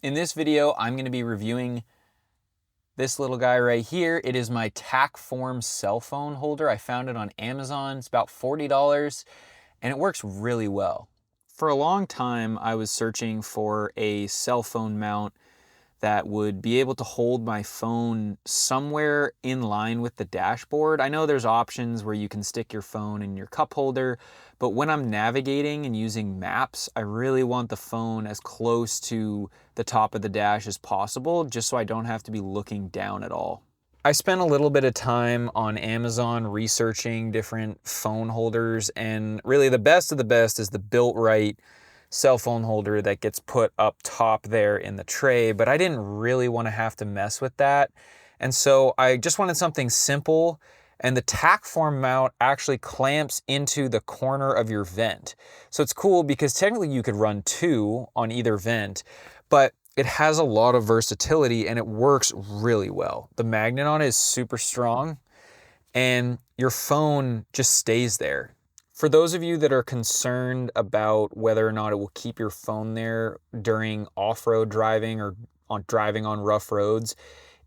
In this video, I'm going to be reviewing this little guy right here. It is my Tackform cell phone holder. I found it on Amazon. It's about $40 and it works really well. For a long time, I was searching for a cell phone mount that would be able to hold my phone somewhere in line with the dashboard. I know there's options where you can stick your phone in your cup holder, but when I'm navigating and using maps, I really want the phone as close to the top of the dash as possible, just so I don't have to be looking down at all. I spent a little bit of time on Amazon researching different phone holders, and really the best of the best is the built right cell phone holder that gets put up top there in the tray, but I didn't really want to have to mess with that. And so I just wanted something simple, and the Tackform mount actually clamps into the corner of your vent. So it's cool because technically you could run two on either vent, but it has a lot of versatility and it works really well. The magnet on it is super strong and your phone just stays there. For those of you that are concerned about whether or not it will keep your phone there during off-road driving or driving on rough roads,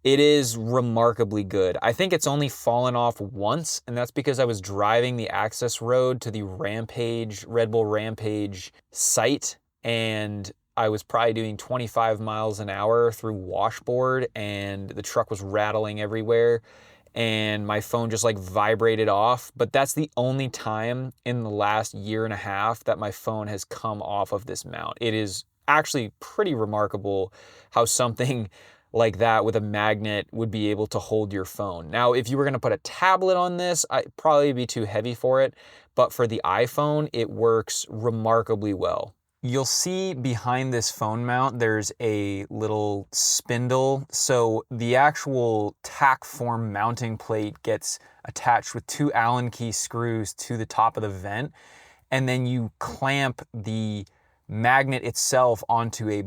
it is remarkably good. I think it's only fallen off once, and that's because I was driving the access road to the Red Bull Rampage site, and I was probably doing 25 miles an hour through washboard, and the truck was rattling everywhere, and my phone just like vibrated off. But that's the only time in the last year and a half that my phone has come off of this mount. It is actually pretty remarkable how something like that with a magnet would be able to hold your phone. Now, if you were going to put a tablet on this, I'd probably be too heavy for it, but for the iPhone, it works remarkably well. You'll see behind this phone mount, there's a little spindle. So the actual Tackform mounting plate gets attached with two Allen key screws to the top of the vent. And then you clamp the magnet itself onto a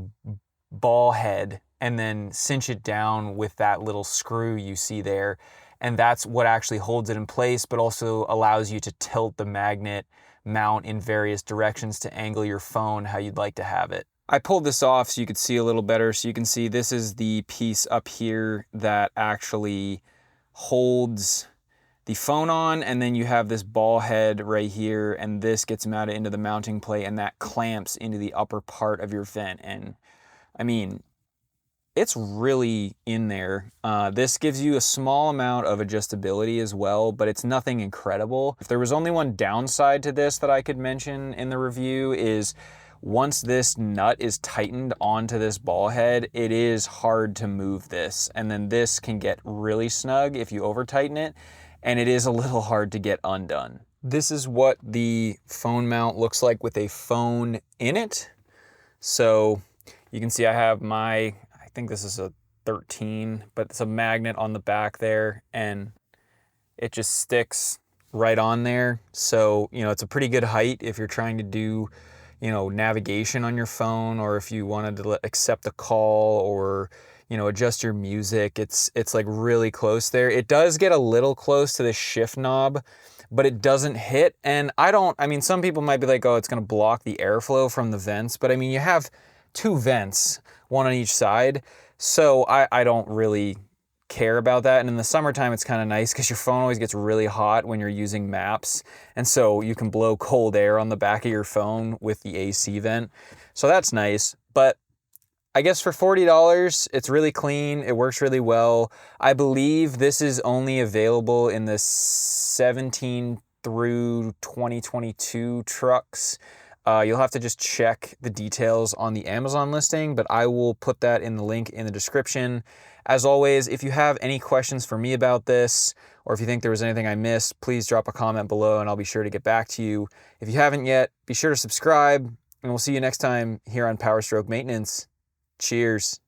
ball head and then cinch it down with that little screw you see there. And that's what actually holds it in place, but also allows you to tilt the magnet mount in various directions to angle your phone how you'd like to have it. I pulled this off so you could see a little better. So you can see this is the piece up here that actually holds the phone on, and then you have this ball head right here, and this gets mounted into the mounting plate, and that clamps into the upper part of your vent. And I mean, it's really in there. This gives you a small amount of adjustability as well, but it's nothing incredible. If there was only one downside to this that I could mention in the review is once this nut is tightened onto this ball head, it is hard to move this. And then this can get really snug if you over tighten it, and it is a little hard to get undone. This is what the phone mount looks like with a phone in it. So you can see I have I think this is a 13, but it's a magnet on the back there and it just sticks right on there. So, it's a pretty good height if you're trying to do, navigation on your phone, or if you wanted to accept a call or, adjust your music. It's like really close there. It does get a little close to the shift knob, but it doesn't hit. And some people might be like, oh, it's going to block the airflow from the vents. But you have two vents, one on each side. So I don't really care about that. And in the summertime, it's kind of nice because your phone always gets really hot when you're using maps. And so you can blow cold air on the back of your phone with the AC vent. So that's nice. But I guess for $40, it's really clean. It works really well. I believe this is only available in the 17 through 2022 trucks. You'll have to just check the details on the Amazon listing, but I will put that in the link in the description. As always, if you have any questions for me about this, or if you think there was anything I missed, please drop a comment below and I'll be sure to get back to you. If you haven't yet, be sure to subscribe, and we'll see you next time here on Power Stroke Maintenance. Cheers.